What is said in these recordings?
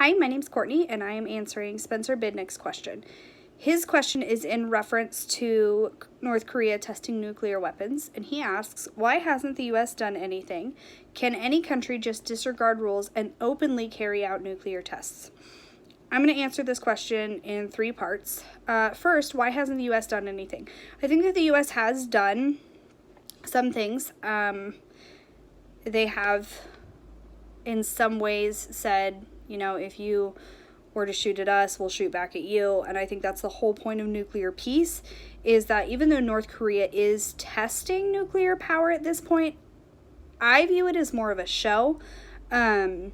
Hi, my name's Courtney, and I am answering Spencer Bidnick's question. His question is in reference to North Korea testing nuclear weapons, and he asks, why hasn't the U.S. done anything? Can any country just disregard rules and openly carry out nuclear tests? I'm going to answer this question in three parts. First, why hasn't the U.S. done anything? I think that the U.S. has done some things. They have, in some ways, said, if you were to shoot at us, we'll shoot back at you. And I think that's the whole point of nuclear peace, is that even though North Korea is testing nuclear power at this point, I view it as more of a show. And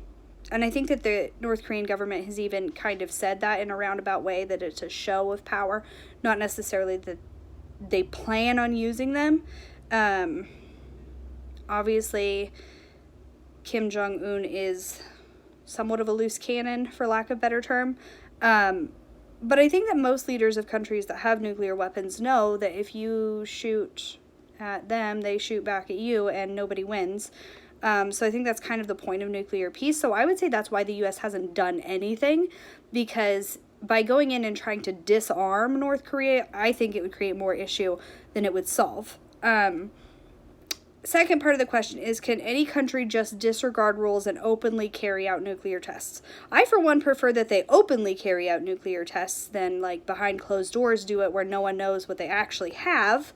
I think that the North Korean government has even kind of said that in a roundabout way, that it's a show of power, not necessarily that they plan on using them. Obviously, Kim Jong-un is somewhat of a loose cannon, for lack of a better term. But I think that most leaders of countries that have nuclear weapons know that if you shoot at them, they shoot back at you, and nobody wins. So I think that's kind of the point of nuclear peace. So I would say that's why the U.S. hasn't done anything, because by going in and trying to disarm North Korea, I think it would create more issue than it would solve. Second part of the question is, can any country just disregard rules and openly carry out nuclear tests? I, for one, prefer that they openly carry out nuclear tests than, behind closed doors do it where no one knows what they actually have.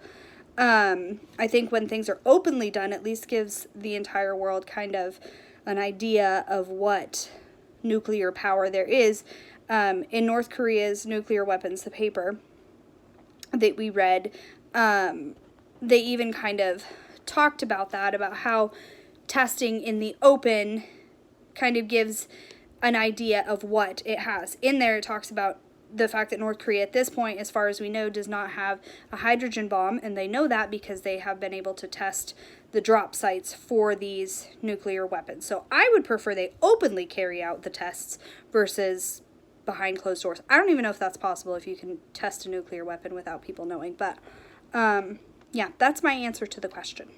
I think when things are openly done, at least gives the entire world kind of an idea of what nuclear power there is. In North Korea's nuclear weapons, the paper that we read, they even kind of talked about that, about how testing in the open kind of gives an idea of what it has. In there, it talks about the fact that North Korea at this point, as far as we know, does not have a hydrogen bomb, and they know that because they have been able to test the drop sites for these nuclear weapons. So I would prefer they openly carry out the tests versus behind closed doors. I don't even know if that's possible, if you can test a nuclear weapon without people knowing, but yeah, that's my answer to the question.